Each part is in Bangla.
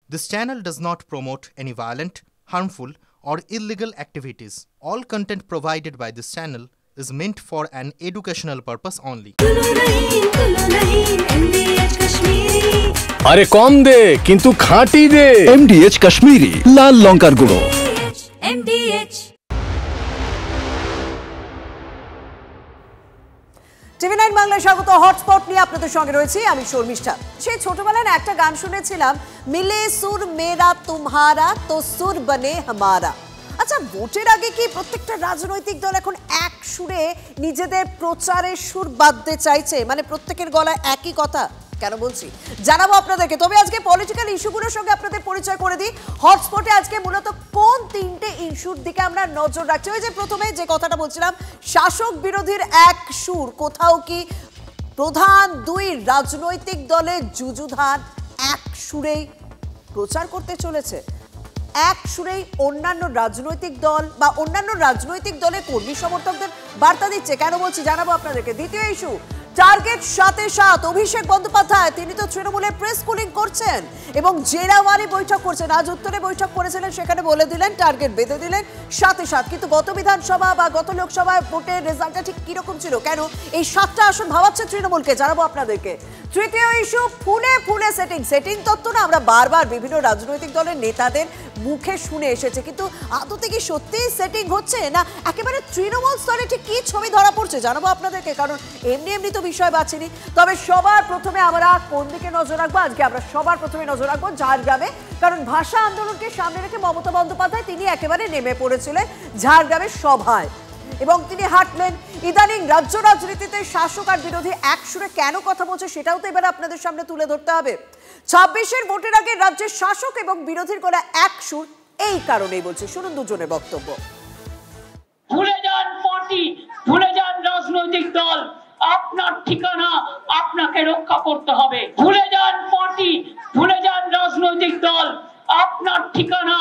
This channel does not promote any violent, harmful, or illegal activities. All content provided by this channel is meant for an educational purpose only. আরে কম দে কিন্তু খাঁটি দে। MDH কাশ্মীরি লাল লঙ্কার গুঁড়ো। MDH টিভি9 বাংলায় স্বাগত। হটস্পট নিয়ে আপনাদের সঙ্গে রয়েছি আমি শর্মিষ্ঠা। সেই ছোটবেলায় একটা গান শুনেছিলাম, মিলে সুর মেরা তুমহারা তো সুর বনে হামারা। আচ্ছা, ভোটের আগে কি প্রত্যেকটা রাজনৈতিক দল এখন এক সুরে নিজেদের প্রচারের সুর বাঁধতে চাইছে? মানে প্রত্যেকের গলায় একই কথা? কেন বলছি জানাবো আপনাদেরকে। তবে আজকে পলিটিক্যাল ইস্যুগুলোর সঙ্গে আপনাদের পরিচয় করে দিই। হটস্পটে আজকে মূলত কোন তিনটে ইস্যুর দিকে আমরা নজর রাখছি? ওই যে প্রথমে যে কথাটা বলছিলাম, শাসক বিরোধীর এক সুর। কোথাও কি প্রধান দুই রাজনৈতিক দলের যুযুধান এক সুরেই প্রচার করতে চলেছে? এক সুরেই অন্যান্য রাজনৈতিক দল বা অন্যান্য রাজনৈতিক দলের কর্মী সমর্থকদের বার্তা দিচ্ছে? কেন বলছি জানাবো আপনাদেরকে। দ্বিতীয় ইস্যু, টার্গেট 7-7। অভিষেক বন্দ্যোপাধ্যায় তিনি তো তৃণমূলের প্রেস কুলিং করছেন এবং জেরাওয়ারি বৈঠক করছেন। আজ উত্তরে বৈঠক করেছিলেন, সেখানে বলে দিলেন, টার্গেট বেঁধে দিলেন 7-7। কিন্তু গত বিধানসভা বা গত লোকসভায় ভোটের রেজাল্টটা ঠিক কিরকম ছিল? কেন এই 7টা আসন ভাবাচ্ছে তৃণমূলকে? জানাবো আপনাদেরকে। তৃতীয় ইস্যু, ফুলে ফুলে সেটিং তত্ত্ব না আমরা বারবার বিভিন্ন রাজনৈতিক দলের নেতাদের মুখে শুনে এসেছে, কিন্তু আদতে কি সত্যিই সেটিং হচ্ছে না একেবারে তৃণমূল স্তরে ঠিক কি ছবি ধরা পড়ছে? জানাবো আপনাদেরকে, কারণ এমনি তো বিষয় বাঁচিনি। তবে সবার প্রথমে আমরা কোন দিকে নজর রাখবো? আজকে আমরা সবার প্রথমে নজর রাখবো ঝাড়গ্রামে, কারণ ভাষা আন্দোলনকে সামনে রেখে মমতা বন্দ্যোপাধ্যায় তিনি একেবারে নেমে পড়েছিলেন ঝাড়গ্রামের সভায় এবং তিনি হাঁটলেন। ইদানিং রাজ্য রাজনীতিতে শাসক আর বিরোধী এক সুরে কেন কথা বলছে সেটাও তো এবার আপনাদের সামনে তুলে ধরতে হবে। 26-এর ভোটের আগে রাজ্যের শাসক এবং বিরোধীর গলা এক সুর, এই কারণেই বলছে। শুনুন দুজনের বক্তব্য। ভুলে যান পার্টি, ভুলে যান রাজনৈতিক দল, আপনার ঠিকানা আপনাকে রক্ষা করতে হবে। ভুলে যান পার্টি, ভুলে যান রাজনৈতিক দল, আপনার ঠিকানা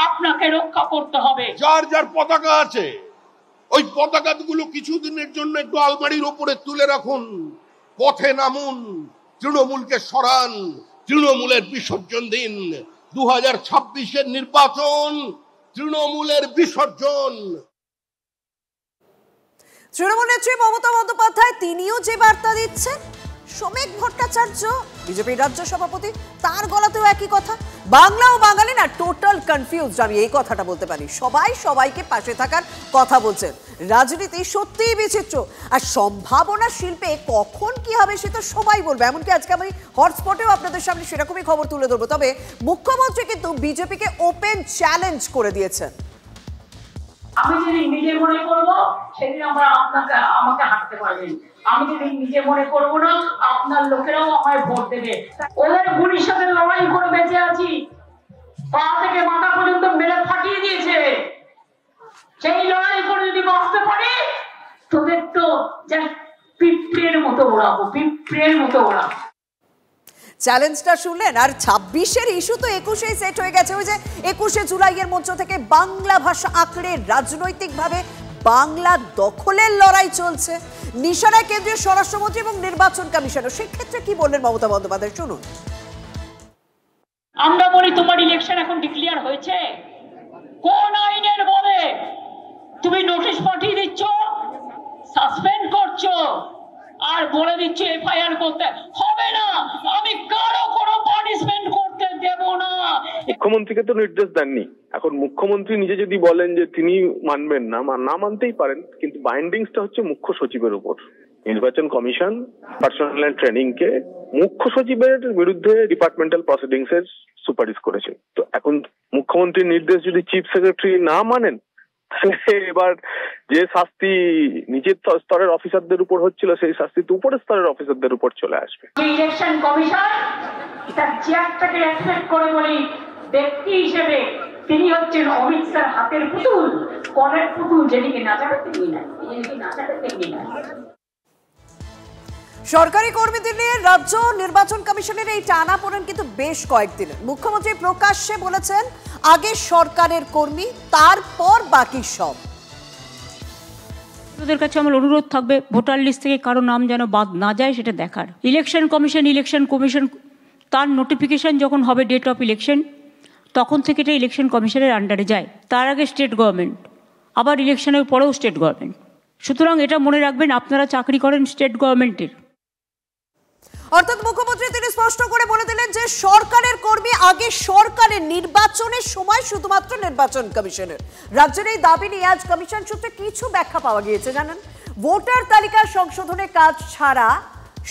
আপনাকে রক্ষা করতে হবে। যার যার পতাকা আছে, ওই পতাকাগুলো কিছুদিনের জন্য একটু আলমারির উপরে তুলে রাখুন, পথে নামুন, তৃণমূলকে সরান, তৃণমূলের বিসর্জন দিন। 2026-এর নির্বাচন তৃণমূলের বিসর্জন। তৃণমূল নেত্রী মমতা বন্দ্যোপাধ্যায় তিনিও যে বার্তা দিচ্ছেন, সৌমিক ভট্টাচার্য বিজেপির রাজ্য সভাপতি, তার গলাতেও একই কথা। বাংলা ও বাঙালি না টোটাল কনফিউজড, আমি এই কথাটা বলতে পারি। সবাই সবাইকে পাশে থাকার কথা বলছেন। রাজনীতি সত্যিই বিচিত্র, আর সম্ভাবনা শিল্পে কখন কি হবে সে তো সবাই বলবে। এমনকি আজকে আমি হটস্পটেও আপনাদের সামনে সেরকমই খবর তুলে ধরবো। তবে মুখ্যমন্ত্রী কিন্তু বিজেপিকে ওপেন চ্যালেঞ্জ করে দিয়েছেন। আমি যদি নিজে মনে করবো সেদিন আমরা আমাকে হাঁটতে পারবেন। আমি যদি নিজে মনে করবো না, আপনার লোকেরাও আমায় ভোট দেবে। ওদের গুলির সাথে লড়াই করে বেঁচে আছি, পা থেকে মাথা পর্যন্ত মেরে ফাটিয়ে দিয়েছে। সেই লড়াই করে যদি বাঁচতে পারি, তোদের তো পিঁপড়ের মতো ওড়াবো, পিঁপড়ের মতো ওড়াবো। চ্যালেঞ্জটা শুনলেন? আর 26-এর ইস্যু তো 21-এই সেট হয়ে গেছে। ওই যে 21শে জুলাইয়ের মঞ্চ থেকে বাংলা ভাষা আঁকড়ে রাজনৈতিকভাবে বাংলা দখলের লড়াই চলছে। নিশানায় কেন্দ্রীয় স্বরাষ্ট্রমন্ত্রী এবং নির্বাচন কমিশনার। সেক্ষেত্রে কি বললেন মমতা বন্দ্যোপাধ্যায়? শুনুন। আমরা বলি তোমার ইলেকশন এখন ডিক্লেয়ার হয়েছে, কোন আইনের বলে তুমি নোটিশ পাঠিয়ে দিচ্ছ, সাসপেন্ড করছো, আর বলে দিচ্ছ এফআইআর করতে হবে না। আমি কারো কোনো পানিশমেন্ট করতে দেব না। মুখ্যমন্ত্রীকে তো নির্দেশ দেননি। এখন মুখ্যমন্ত্রী নিজে যদি বলেন যে তিনি মানবেন না, না মানতেই পারেন, কিন্তু বাইন্ডিংসটা হচ্ছে মুখ্য সচিবের উপর। নির্বাচন কমিশন পার্সোনাল অ্যান্ড ট্রেনিং কে মুখ্য সচিবের বিরুদ্ধে ডিপার্টমেন্টাল প্রসিডিংস এর সুপারিশ করেছে। তো এখন মুখ্যমন্ত্রীর নির্দেশ যদি চিফ সেক্রেটারি না মানেন, তাহলে এবার যে শাস্তি নিচের স্তরের অফিসারদের উপর হচ্ছিল, সেই শাস্তি তো উপরের স্তরের অফিসারদের উপর চলে আসবে। ইলেকশন কমিশন তার চেয়ারটাকে রেসপেক্ট করে বলি, ব্যক্তি হিসেবে তিনি হচ্ছেন অমিত শাহর হাতের পুতুল, কলের পুতুল, যেদিকে নাচাবে তিনি না, যেদিকে নাচাবে তিনি না। সরকারি কর্মীদের নিয়ে রাজ্য নির্বাচন কমিশনের এই টানাপোড়েন কিন্তু বেশ কয়েকদিনের। মুখ্যমন্ত্রী প্রকাশ্যে বলেছেন, আগে সরকারের কর্মী, তারপর বাকি সব। ওদের কাছে আমার অনুরোধ থাকবে, ভোটার লিস্ট থেকে কারো নাম যেন বাদ না যায় সেটা দেখার। ইলেকশন কমিশন তার নোটিফিকেশন যখন হবে ডেট অফ ইলেকশন, তখন থেকে এটা ইলেকশন কমিশনের আন্ডারে যায়, তার আগে স্টেট গভর্নমেন্ট, আবার ইলেকশনের পরেও স্টেট গভর্নমেন্ট। সুতরাং এটা মনে রাখবেন, আপনারা চাকরি করেন স্টেট গভর্নমেন্টের। অর্থাৎ মুখ্যমন্ত্রী তিনি স্পষ্ট করে বলে দিলেন যে সরকারের কর্মী আগে সরকারের, নির্বাচনের সময় শুধুমাত্র নির্বাচন কমিশনের। রাজ্যের এই দাবি নিয়ে আজ কমিশন সূত্রে কিছু ব্যাখ্যা পাওয়া গিয়েছে। জানেন, ভোটার তালিকা সংশোধনের কাজ ছাড়া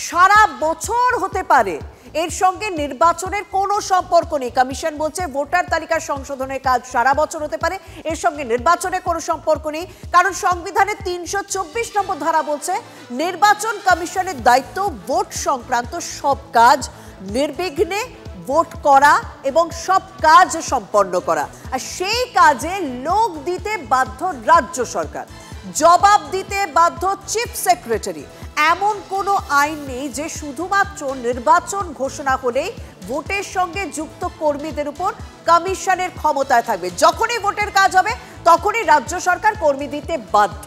সারা বছর হতে পারে, এর সঙ্গে নির্বাচনের কোনো সম্পর্ক নেই। কমিশন বলছে ভোটার তালিকা সংশোধনের কাজ সারা বছর হতে পারে, এর সঙ্গে নির্বাচনের কোনো সম্পর্ক নেই। কারণ সংবিধানের ৩২৪ নম্বর ধারা বলছে নির্বাচন কমিশনের দায়িত্ব ভোট সংক্রান্ত সব কাজ নির্বিঘ্নে ভোট করা এবং সব কাজ সম্পন্ন করা। আর সেই কাজে লোক দিতে বাধ্য রাজ্য সরকার, জবাব দিতে বাধ্য চিফ সেক্রেটারি। এমন কোনো আইন নেই যে শুধুমাত্র নির্বাচন ঘোষণা হলেই ভোটের সঙ্গে যুক্ত কর্মীদের উপর কমিশনের ক্ষমতায় থাকবে। যখনই ভোটের কাজ হবে তখনই রাজ্য সরকার কর্মী দিতে বাধ্য,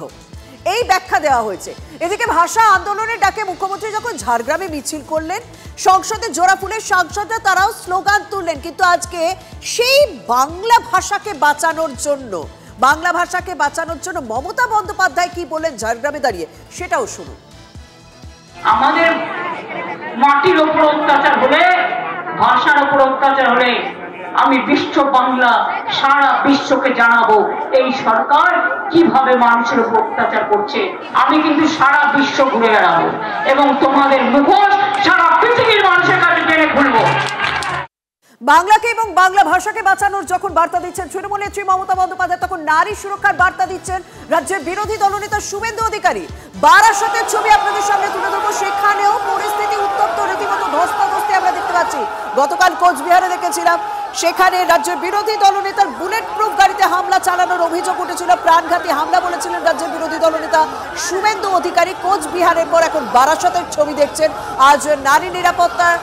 এই ব্যাখ্যা দেওয়া হয়েছে। এদিকে ভাষা আন্দোলনের ডাকে মুখ্যমন্ত্রী যখন ঝাড়গ্রামে মিছিল করলেন, সংসদে জোড়া ফুলের সাংসদরা তারাও স্লোগান তুললেন। কিন্তু আজকে সেই বাংলা ভাষাকে বাঁচানোর জন্য মমতা বন্দ্যোপাধ্যায় কি বললেন ঝাড়গ্রামে দাঁড়িয়ে, সেটাও শুনুন। আমাদের মাটির উপর অত্যাচার হলে, ভাষার উপর অত্যাচার হলে আমি বিশ্ব বাংলা সারা বিশ্বকে জানাবো এই সরকার কিভাবে মানুষের উপর অত্যাচার করছে। আমি কিন্তু সারা বিশ্ব ঘুরে বেড়াবো এবং তোমাদের মুখোশ সারা পৃথিবীর মানুষের কাছে টেনে খুলবো। বাংলাকে এবং বাংলা ভাষাকে বাঁচানোর যখন বার্তা দিচ্ছেন তৃণমূল নেত্রী মমতা বন্দ্যোপাধ্যায়, তখন নারী সুরক্ষার বার্তা দিচ্ছেন রাজ্যের বিরোধী দলনেতা শুভেন্দু অধিকারী। বারাসতের ছবি আপনাদের সামনে তুলে ধরবো, সেখানেও পরিস্থিতি উত্তপ্ত, রীতিমতো ধস্তাধস্তি আমরা দেখতে পাচ্ছি। গতকাল কোচবিহারে দেখেছিলাম, সেখানে রাজ্যের বিরোধী দলনেতার বুলেট প্রুফ গাড়িতে হামলা চালানোর অভিযোগ উঠেছিল, প্রাণঘাতী হামলা বলেছিলেন রাজ্যের বিরোধী দলনেতা শুভেন্দু অধিকারী। কোচবিহারের পর এখন বারাসতের ছবি দেখছেন। আজ নারী নিরাপত্তার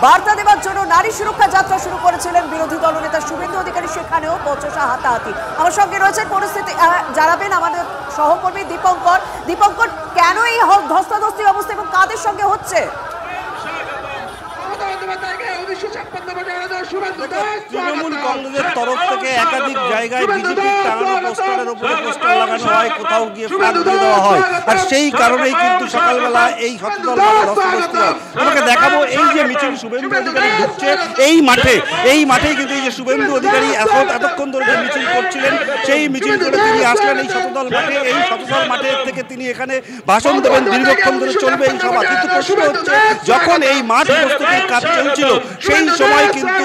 বার্তা দেওয়ার জন্য নারী সুরক্ষা যাত্রা শুরু করেছিলেন বিরোধী দলনেতা শুভেন্দু অধিকারী, সেখানেও বচসা হাতাহাতি। আমার সঙ্গে রয়েছেন পরিস্থিতি জানাবেন আমাদের সহকর্মী দীপঙ্কর। দীপঙ্কর, কেন এই ধস্তাধস্তি অবস্থা এবং কাদের সঙ্গে হচ্ছে? তৃণমূল কংগ্রেসের তরফ থেকে একাধিক জায়গায় বিজেপির টাঙানো পোস্টারের উপরে পোস্টার লাগানো হয়, কোথাও গিয়ে ফ্ল্যাগ দিয়ে দেওয়া হয়, আর সেই কারণেই কিন্তু সকালবেলা এই হট্টগোল ধস্তাধস্তি হয়। তোমাকে দেখাবো এই যে মিছিল শুভেন্দু অধিকারী ঢুকছে এই মাঠেই কিন্তু এই যে শুভেন্দু অধিকারী এতক্ষণ ধরে যে মিছিল করছিলেন, সেই মিছিল করে তিনি আসলেন এই শতদল মাঠে। এই শতদল মাঠের থেকে তিনি এখানে ভাষণ দেবেন, দীর্ঘক্ষণ ধরে চলবে এই সভা। কিন্তু প্রশ্ন হচ্ছে, যখন এই মাঠ প্রস্তুতির কাজ চলছিল সেই সময় কিন্তু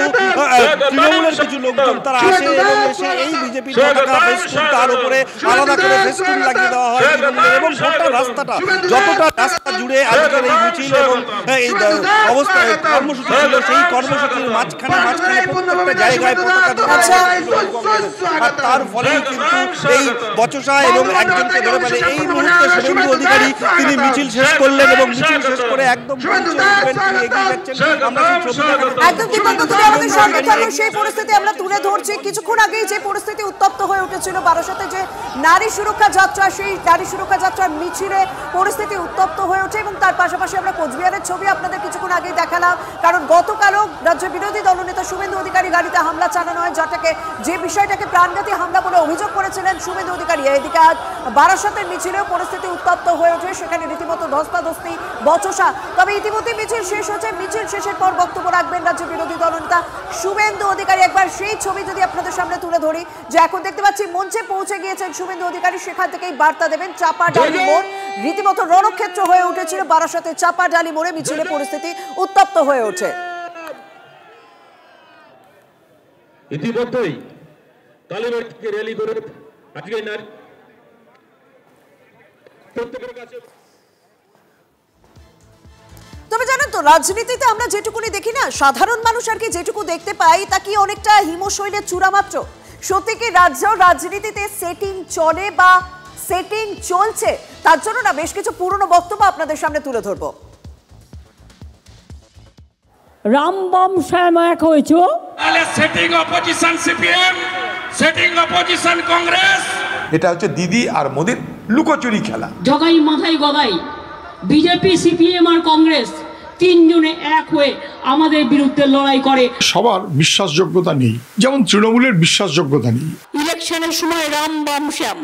তৃণমূলের কিছু লোকজন তারা আসে এবং এসে এই বিজেপির পতাকা ফেস্টুন তার উপরে আলাদা করে ফেস্টুন লাগিয়ে দেওয়া হয় এবং গোটা রাস্তাটা, যতটা রাস্তা জুড়ে আজকের এই মিছিল এবং এই অবস্থায় কর্মসূচি ছিল, সেই কর্মসূচির মাঝখানে প্রত্যেকটা জায়গায় পতাকা দেওয়া আর তার ফলে কিন্তু এই বচসা এবং একজনকে ধরে ফেলে। এই মুহূর্তে শুভেন্দু অধিকারী তিনি মিছিল শেষ করলেন এবং মিছিল শেষ করে একদম সেই পরিস্থিতি আমরা তুলে ধরছি। কিছুক্ষণ আগেই যে পরিস্থিতি উত্তপ্ত হয়ে উঠেছিল বারাসতে, যে নারী সুরক্ষা যাত্রা, সেই নারী সুরক্ষা যাত্রার মিছিলে পরিস্থিতি উত্তপ্ত হয়ে ওঠে এবং তার পাশাপাশি আমরা কোচবিহারের ছবি আপনাদের কিছুক্ষণ আগেই দেখালাম। কারণ গতকালও রাজ্যের বিরোধী দলনেতা শুভেন্দু অধিকারী গাড়িতে হামলা চালানো হয়, যে বিষয়টাকে প্রাণঘাতী হামলা বলে অভিযোগ করেছিলেন শুভেন্দু অধিকারী। এদিকে আজ বারাসতের মিছিলেও পরিস্থিতি উত্তপ্ত হয়ে ওঠে, সেখানে রীতিমতো ধস্তাধস্তি, বচসা। তবে ইতিমধ্যে মিছিল শেষ হচ্ছে, মিছিল শেষের পর বক্তব্য রাখবেন রাজ্য বিরোধী দলনেতা শুভেন্দু অধিকারী। একবার সেই ছবি যদি আপনাদের সামনে তুলে ধরি, যে এখন দেখতে পাচ্ছি মঞ্চে পৌঁছে গিয়েছেন শুভেন্দু অধিকারী, সেখান থেকেই বার্তা দেবেন। চাপাডালি মোড় রীতিমতো রণক্ষেত্র হয়ে উঠেছিল বারাসতে, চাপাডালি মোড়ে মিছিলে পরিস্থিতি উত্তপ্ত হয়ে ওঠে। ইতিমধ্যেই তালিবান থেকে র্যালি করে আজকে প্রত্যেকের কাছে। তবে জানেন তো, রাজনীতিতে আমরা যেটুকুনি দেখি না, সাধারণ মানুষ আর কি যেটুকু দেখতে পাই তা কি অনেকটা হিমশৈলের চূড়া মাত্র। সত্যি কি রাজনীতিতে সেটিং চলে বা সেটিং চলছে? তার জন্য না বেশ কিছু পুরনো বক্তব্য আপনাদের সামনে তুলে ধরবো। রামবাম শ্যাম এক হয়েছে, setting opposition CPM, setting opposition Congress. এটা হচ্ছে দিদি আর মোদির লুকোচুরি খেলা। জগাই মাথায় গদাই, বিজেপি সিপিএম আর কংগ্রেস তিনজনে এক হয়ে আমাদের বিরুদ্ধে লড়াই করে। সবার বিশ্বাসযোগ্যতা নেই, যেমন তৃণমূলের বিশ্বাসযোগ্যতা নেই। ইলেকশনের সময় রাম বাম শ্যাম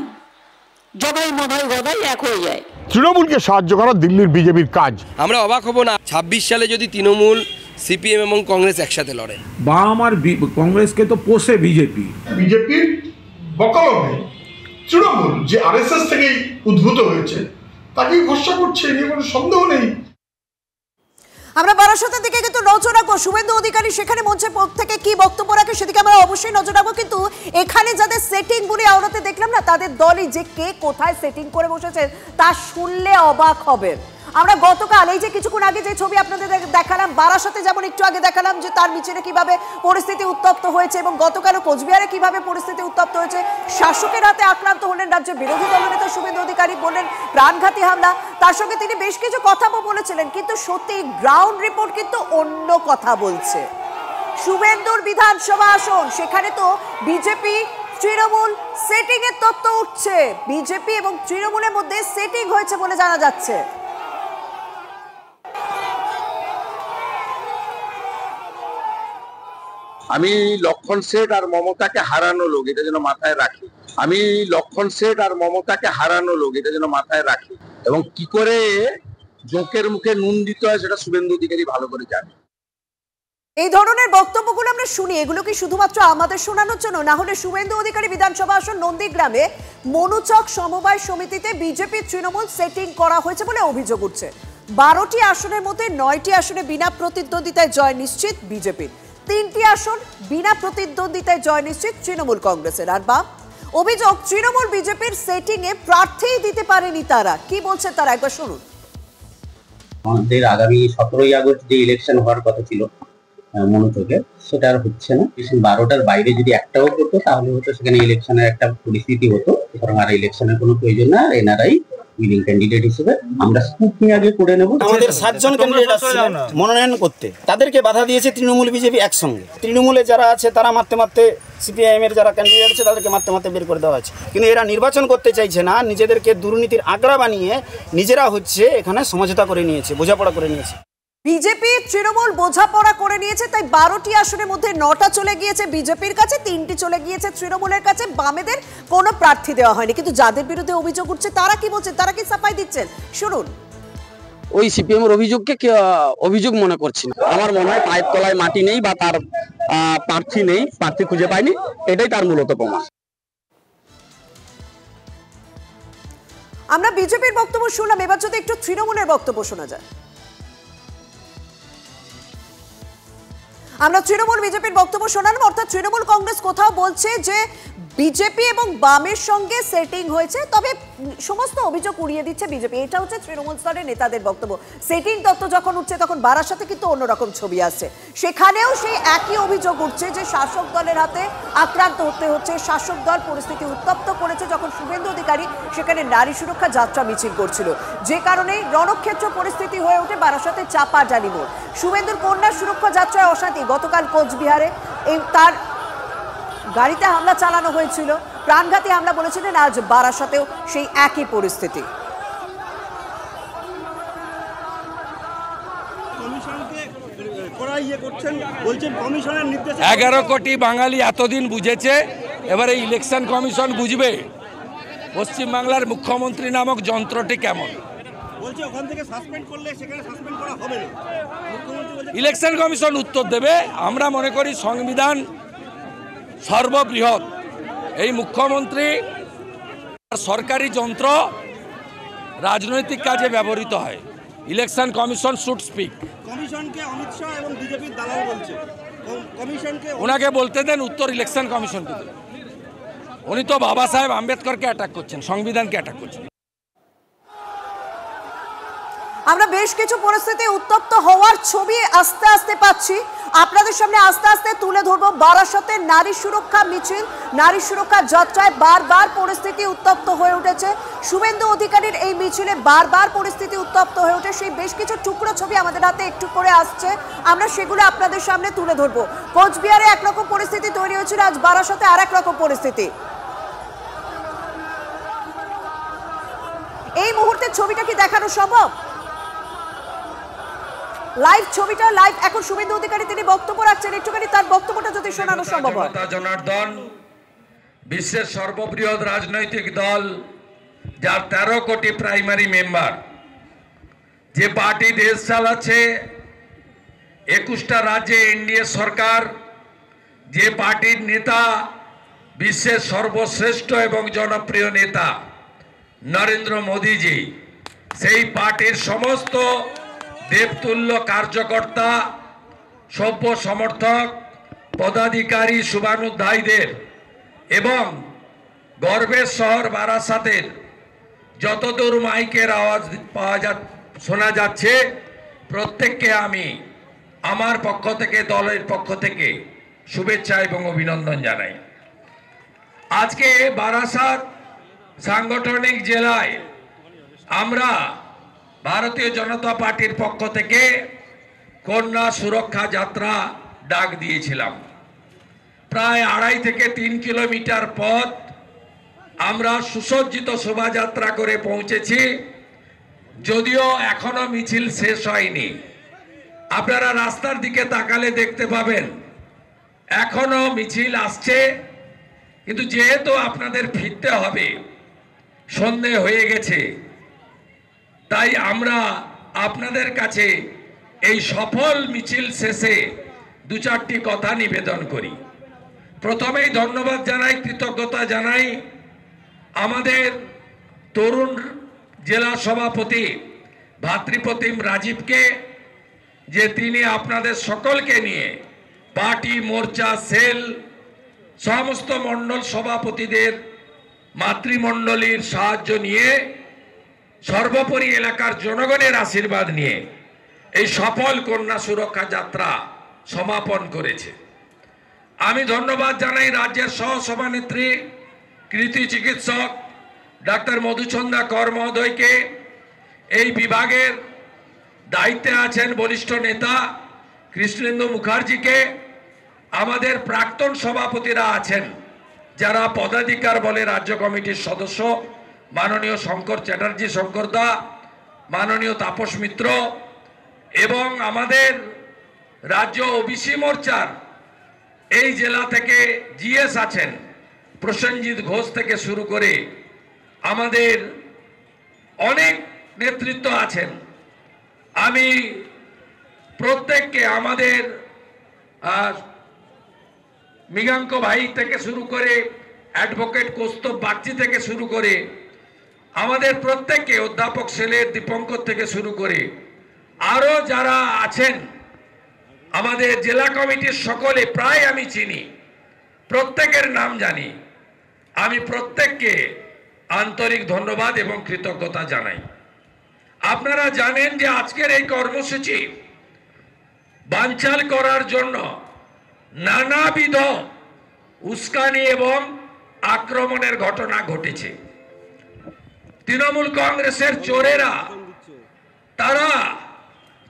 জগাই মাথায় গদাই এক হয়ে যায়। তৃণমূলকে সাহায্য করা দিল্লির বিজেপির কাজ। আমরা অবাক হব না 26 সালে যদি তৃণমূল, সিপিএম এবং কংগ্রেস একসাথে লড়ে। বাম আর কংগ্রেসকে তো পোষে বিজেপি। বিজেপির বকলমে তৃণমূল যে আরএসএস থেকে উদ্ভূত হয়েছে তাকে ঘোষণা করছে, এ নিয়ে কোনো সন্দেহ নেই। আমরা বারাসতের দিকে কিন্তু নজর রাখবো, শুভেন্দু অধিকারী সেখানে মঞ্চের পক্ষ থেকে কি বক্তব্য রাখে সেদিকে আমরা অবশ্যই নজর রাখবো। কিন্তু এখানে যাদের সেটিং বলে আওড়াতে দেখলাম না, তাদের দলই যে কে কোথায় সেটিং করে বসেছে তা শুনলে অবাক হবেন। আমরা গতকাল এই যে কিছুক্ষণ আগে যে ছবি আপনাদের দেখালাম, বারাসতে যেমন একটু আগে দেখালাম যে তার মিছিলে কিভাবে পরিস্থিতি উত্তপ্ত হয়েছে, এবং গতকালও কোচবিহারে কিভাবে পরিস্থিতি উত্তপ্ত হয়েছে। শাসকের হাতে আক্রান্ত হলেন রাজ্যের বিরোধী দলনেতা শুভেন্দু অধিকারী, বললেন প্রাণঘাতী হামলা। তার সঙ্গে তিনি বেশ কিছু কথাও বলেছিলেন, কিন্তু সত্যি গ্রাউন্ড রিপোর্ট কিন্তু অন্য কথা বলছে। শুভেন্দুর বিধানসভা আসন, সেখানে তো বিজেপি তৃণমূল সেটিং এর তত্ত্ব উঠছে। বিজেপি এবং তৃণমূলের মধ্যে সেটিং হয়েছে বলে জানা যাচ্ছে। আমি লক্ষণ শেঠ আর মমতাকে হারানো লোক, এটা যেন মাথায় রাখি। আমি লক্ষণ শেঠ আর মমতাকে হারানো লোক, এটা যেন মাথায় রাখি। এবং কি করে জোঁকের মুখে নুন দিতে হয় সেটা শুভেন্দু অধিকারী ভালো করে জানে। এই ধরনের বক্তব্যগুলো আমরা শুনি, এগুলো কি শুধুমাত্র আমাদের শোনানোর জন্য? না হলে শুভেন্দু অধিকারী বিধানসভা আসন নন্দীগ্রামে মনুচক সমবায় সমিতিতে বিজেপি তৃণমূল সেটিং করা হয়েছে বলে অভিযোগ উঠছে। 12টি আসনের মধ্যে 9টি আসনে বিনা প্রতিদ্বন্দ্বিতায় জয় নিশ্চিত বিজেপির, 3টি আসন বিনা প্রতিদ্বন্দ্বিতায় জয় নিশ্চিত তৃণমূল কংগ্রেসের। আর বা অভিযোগ তৃণমূল বিজেপির সেটিং এ প্রার্থী দিতে পারেনি তারা। কি বলছে তারা, একবার শুনুন। আমাদের আগামী 17ই আগস্ট যে ইলেকশন হওয়ার কথা ছিল মনোযোগে, সেটা আর হচ্ছে না। 12টার বাইরে যদি একটাও হতো তাহলে হতো সেখানে ইলেকশনের একটা পরিস্থিতি হতো, সুতরাং আর ইলেকশনের কোনো প্রয়োজন না। এনআরআই উইনিং ক্যান্ডিডেট হিসেবে আমরা স্কুটনি আগে করে নেব। আমাদের 7 জন ক্যান্ডিডেট আসছিলেন মনোনয়ন করতে, তাদেরকে বাধা দিয়েছে তৃণমূল বিজেপি একসঙ্গে। তৃণমূলে যারা আছে তারা মারতে মারতে, সিপিআইএম এর যারা ক্যান্ডিডেট আছে তাদেরকে মারতে মারতে বের করে দেওয়া হয়েছে। কিন্তু এরা নির্বাচন করতে চাইছে না, নিজেদেরকে দুর্নীতির আগ্রা বানিয়ে নিজেরা হচ্ছে এখানে সমঝোতা করে নিয়েছে, বোঝাপড়া করে নিয়েছে। বিজেপি তৃণমূল বোঝাপড়া করে নিয়েছে, তাই 12টি আসনের মধ্যে 9টা চলে গিয়েছে বিজেপির কাছে, 3টি চলে গিয়েছে তৃণমূলের কাছে। বামেদের কোনো প্রার্থী দেওয়া হয়নি। কিন্তু যাদের বিরুদ্ধে অভিযোগ উঠছে তারা কি বলছেন, তারা কি সাফাই দিচ্ছেন, শুনুন। ওই সিপিএম এর অভিযোগকে অভিযোগ মনে করছি না। আমার মনে হয় পায়ের তলায় মাটি নেই বা তার প্রার্থী নেই, প্রার্থী খুঁজে পায়নি, এটাই তার মূলত প্রমাণ। আমরা বিজেপির বক্তব্য শুনলাম, এবার যদি একটু তৃণমূলের বক্তব্য শোনা যায়। আমরা তৃণমূল বিজেপির বক্তব্য শোনালাম, অর্থাৎ তৃণমূল কংগ্রেস কোথাও বলছে যে বিজেপি এবং বামের সঙ্গে সেটিং হয়েছে, তবে সমস্ত অভিযোগ উড়িয়ে দিচ্ছে বিজেপি। এটা হচ্ছে তৃণমূল স্তরের নেতাদের বক্তব্য। সেটিং তত্ত্ব যখন উঠছে তখন বারাসাতে কিন্তু অন্যরকম ছবি আসছে, সেখানেও সেই একই অভিযোগ উঠছে যে শাসক দলের হাতে আক্রান্ত হতে হচ্ছে। শাসক দল পরিস্থিতি উত্তপ্ত করেছে যখন শুভেন্দু অধিকারী সেখানে নারী সুরক্ষা যাত্রা মিছিল করছিল, যে কারণে রণক্ষেত্র পরিস্থিতি হয়ে ওঠে বারাসাতে চাপা ডালি মোড়। শুভেন্দুর কন্যা সুরক্ষা যাত্রায় অশান্তি, গতকাল কোচবিহারে তার গাড়িতে হামলা চালানো হয়েছিল, প্রাণঘাতী হামলা বলেছিলেন। আজ বারাসাতেও সেই একই পরিস্থিতি। 11 কোটি বাঙালি এতদিন বুঝেছে, এবারে ইলেকশন কমিশন বুঝবে পশ্চিমবাংলার মুখ্যমন্ত্রী নামক যন্ত্রটি কেমন। ইলেকশন কমিশন উত্তর দেবে। আমরা মনে করি সংবিধান সর্ববৃহৎ, এই মুখ্যমন্ত্রী সরকারি যন্ত্র রাজনৈতিক কাজে ব্যবহৃত হয়। Election commission should speak. কমিশনকে অমিত শাহ এবং বিজেপির দালাল বলছে, কমিশনকে ওনাকে বলতে দেন, উত্তর ইলেকশন কমিশনকে দেন। উনি তো বাবা সাহেব আম্বেদকরকে অ্যাটাক করছেন, সংবিধানকে অ্যাটাক করছেন। আমরা বেশ কিছু পরিস্থিতি উত্তপ্ত হওয়ার ছবি আস্তে আস্তে পাচ্ছি, আপনাদের সামনে আস্তে আস্তে তুলে ধরবো। বারাসতে নারী সুরক্ষা মিছিল, নারী সুরক্ষা যাত্রায় বারবার পরিস্থিতি উত্তপ্ত হয়ে উঠেছে। শুভেন্দু অধিকারীর এই মিছিলে বারবার পরিস্থিতি উত্তপ্ত হয়ে ওঠে। সেই বেশ কিছু টুকরো ছবি আমাদের হাতে একটু করে আসছে, আমরা সেগুলো আপনাদের সামনে তুলে ধরবো। কোচবিহারে একরকম পরিস্থিতি তৈরি হয়েছিল, আজ বারাসতে আর এক রকম পরিস্থিতি। এই মুহূর্তে ছবিটা কি দেখানো সম্ভব? লাইভ ছবিটা লাইভ এখন শুভেন্দু অধিকারী তিনি বক্তব্য রাখছেন, একটুখানি তার বক্তব্যটা যদি শোনানো সম্ভব হয়। জনার্দন বিশ্বের সর্ববৃহৎ রাজনৈতিক দল, যার 13 কোটি প্রাইমারি মেম্বার, যে পার্টি দেশ চালাচ্ছে 21টা রাজ্যে এনডিএ সরকার, যে পার্টির নেতা বিশ্বের সর্বশ্রেষ্ঠ এবং জনপ্রিয় নেতা নরেন্দ্র মোদীজি, সেই পার্টির সমস্ত দেবতুল্য কার্যকর্তা, সভ্য সমর্থক, পদাধিকারী, শুভানুধ্যায়ীদের এবং গর্বের শহর বারাসাতের যতদূর মাইকের আওয়াজ শোনা যাচ্ছে, প্রত্যেককে আমি আমার পক্ষ থেকে, দলের পক্ষ থেকে শুভেচ্ছা এবং অভিনন্দন জানাই। আজকে বারাসাত সাংগঠনিক জেলায় আমরা ভারতীয় জনতা পার্টির পক্ষ থেকে কন্যা সুরক্ষা যাত্রা ডাক দিয়েছিলাম। প্রায় 2.5 থেকে 3 কিলোমিটার পথ আমরা সুসজ্জিত শোভাযাত্রা করে পৌঁছেছি, যদিও এখনো মিছিল শেষ হয়নি। আপনারা রাস্তার দিকে তাকালে দেখতে পাবেন এখনো মিছিল আসছে, কিন্তু যেহেতু আপনাদের ফিরতে হবে, সন্ধে হয়ে গেছে, তাই আমরা আপনাদের কাছে এই সফল মিছিল শেষে 2-4টি কথা নিবেদন করি। প্রথমেই ধন্যবাদ জানাই, কৃতজ্ঞতা জানাই আমাদের তরুণ জেলা সভাপতি ভাতৃপ্রতিম রাজীবকে, যে তিনি আপনাদের সকলকে নিয়ে পার্টি, মোর্চা, সেল, সমস্ত মণ্ডল সভাপতিদের, মাতৃমণ্ডলীর সাহায্য নিয়ে, সর্বোপরি এলাকার জনগণের আশীর্বাদ নিয়ে এই সফল কন্যা সুরক্ষা যাত্রা সমাপন করেছে। আমি ধন্যবাদ জানাই রাজ্যের সহসভানেত্রী, কৃতি চিকিৎসক ডাক্তার মধুচন্দা কর মহোদয়কে, এই বিভাগের দায়িত্বে আছেন বরিষ্ঠ নেতা কৃষ্ণেন্দু মুখার্জিকে, আমাদের প্রাক্তন সভাপতিরা আছেন যারা পদাধিকার বলে রাজ্য কমিটির সদস্য, মাননীয় শঙ্কর চ্যাটার্জি শঙ্করদা, মাননীয় তাপস মিত্র, এবং আমাদের রাজ্য ওবিসি মোর্চার এই জেলা থেকে জিএস আছেন, প্রসেনজিৎ ঘোষ থেকে শুরু করে আমাদের অনেক নেতৃত্ব আছেন। আমি প্রত্যেককে, আমাদের মৃগাঙ্ক ভাই থেকে শুরু করে অ্যাডভোকেট কৌস্তব বাগচি থেকে শুরু করে আমাদের প্রত্যেককে, অধ্যাপক সেলের, দীপঙ্কর থেকে শুরু করে আরো যারা আছেন আমাদের জেলা কমিটির সকলে, প্রায় আমি চিনি, প্রত্যেকের নাম জানি, আমি প্রত্যেককে আন্তরিক ধন্যবাদ এবং কৃতজ্ঞতা জানাই। আপনারা জানেন যে আজকের এই কর্মসূচি বানচাল করার জন্য নানাবিধ উস্কানি এবং আক্রমণের ঘটনা ঘটেছে। তৃণমূল কংগ্রেসের চোরেরা, তারা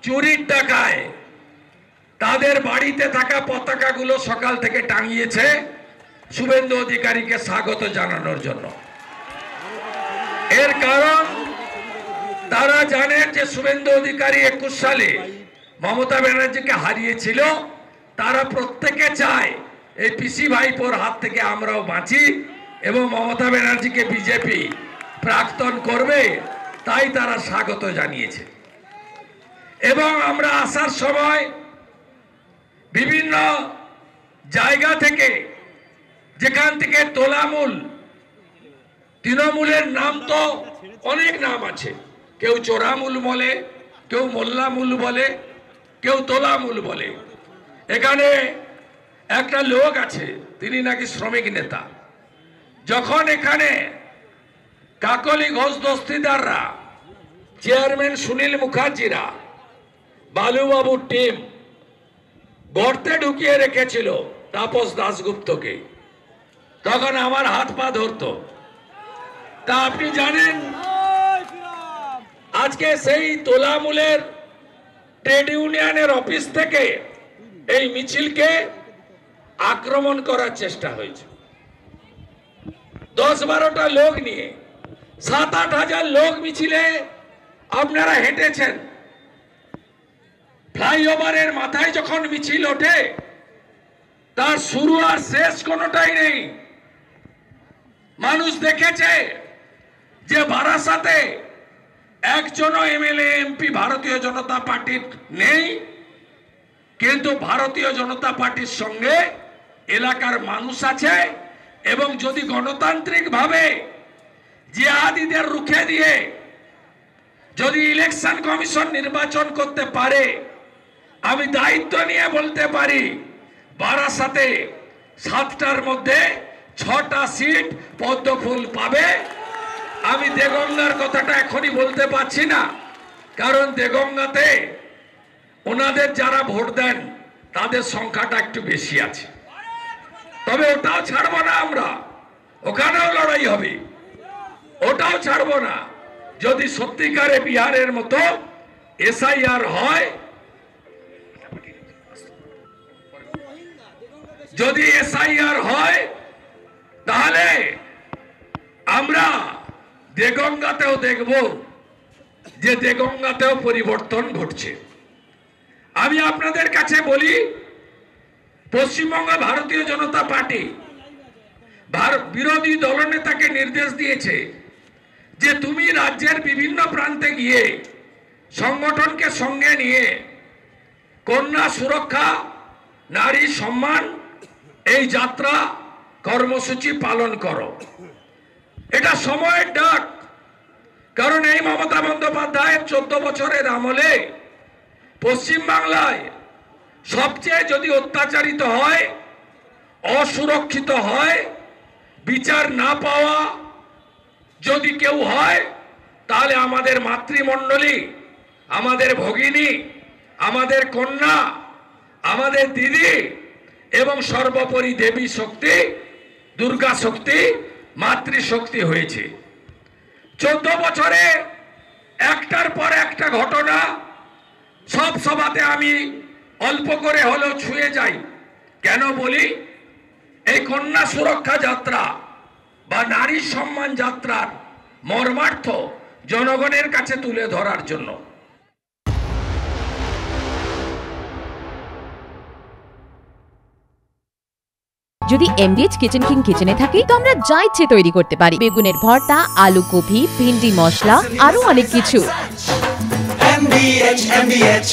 চুরির টাকায় তাদের বাড়িতে থাকা পতাকাগুলো সকাল থেকে টাঙিয়েছে শুভেন্দু অধিকারীকে স্বাগত জানানোর জন্য। এর কারণ তারা জানেন যে শুভেন্দু অধিকারী 21 সালে মমতা ব্যানার্জিকে হারিয়েছিল। তারা প্রত্যেকে চায় এই পিসি ভাইপোর হাত থেকে আমরাও বাঁচি এবং মমতা ব্যানার্জিকে বিজেপি প্রাক্তন করবে, তাই তারা স্বাগত জানিয়েছে। এবং আমরা আসার সময় বিভিন্ন জায়গা থেকে, যেখান থেকে তোলামূল, তৃণমূলের নাম তো অনেক নাম আছে, কেউ চোরামূল বলে, কেউ মোল্লামূল বলে, কেউ তোলামূল বলে। এখানে একটা লোক আছে, তিনি নাকি শ্রমিক নেতা। যখন এখানে কাকলি ঘোষ দস্তিদাররা, চেয়ারম্যান সুনীল মুখার্জিরা, বালুবাবুর টিম গর্তে ঢুকিয়ে রেখেছিল তাপস দাশগুপ্তকে, তখন আমার হাত পা ধরতো। তা আপনি জানেন আজকে সেই তোলামূলের ট্রেড ইউনিয়নের অফিস থেকে এই মিছিলকে আক্রমণ করার চেষ্টা হয়েছে। 10-12টা লোক নিয়ে 7-8 হাজার লোক মিছিলে আপনারা হেঁটেছেন। ফ্লাইওভারের মাথায় যখন মিছিল ওঠে তার শুরু আর শেষ কোনোটাই নেই। মানুষ দেখেছে যে বারাসাতে একজনও এমএলএ এমপি ভারতীয় জনতা পার্টির নেই, কিন্তু ভারতীয় জনতা পার্টির সঙ্গে এলাকার মানুষ আছে। এবং যদি গণতান্ত্রিক ভাবে জিহাদিদের রুখে দিয়ে যদি ইলেকশন কমিশন নির্বাচন করতে পারে, আমি দায়িত্ব নিয়ে বলতে পারি বারাসাতে 7টার মধ্যে 6টা সিট পদ্মফুল পাবে। আমি দেগঙ্গার কথাটা এখনই বলতে পারছি না, কারণ দেগঙ্গাতে ওনাদের যারা ভোট দেন তাদের সংখ্যাটা একটু বেশি আছে। তবে ওটাও ছাড়বো না আমরা, ওখানেও লড়াই হবে, ওটাও ছাড়বো না। যদি সত্যিকারে বিহারের মতো এসআইআর হয়, যদি এসআইআর হয় তাহলে আমরা দেগঙ্গাতেও দেখব যে দেগঙ্গাতেও পরিবর্তন ঘটছে। আমি আপনাদের কাছে বলি, পশ্চিমবঙ্গ ভারতীয় জনতা পার্টি বিরোধী দলনেতাকে নির্দেশ দিয়েছে যে তুমি রাজ্যের বিভিন্ন প্রান্তে গিয়ে সংগঠনকে সঙ্গে নিয়ে কন্যা সুরক্ষা, নারী সম্মান এই যাত্রা কর্মসূচি পালন করো। এটা সময়ের ডাক, কারণ এই মমতা বন্দ্যোপাধ্যায়ের 14 বছরের আমলে পশ্চিমবাংলায় সবচেয়ে যদি অত্যাচারিত হয়, অসুরক্ষিত হয়, বিচার না পাওয়া যদি কেউ হয়, তাহলে আমাদের মাতৃমণ্ডলী, আমাদের ভগিনী, আমাদের কন্যা, আমাদের দিদি এবং সর্বোপরি দেবী শক্তি, দুর্গা শক্তি, মাতৃশক্তি হয়েছে। 14 বছরে একটার পর একটা ঘটনা, সব সভাতে আমি অল্প করে হলেও ছুঁয়ে যাই। কেন বলি? এই কন্যা সুরক্ষা যাত্রা বা নারী সম্মান যাত্রার মর্মার্থ জনগণের কাছে তুলে ধরার জন্য। যদি এমডিএচ কিচেন কিং কিচেনে থাকি তো আমরা যা ইচ্ছে তৈরি করতে পারি। বেগুনের ভর্তা, আলু কপি, ভিন্ডি মশলা, আরো অনেক কিছু। MDH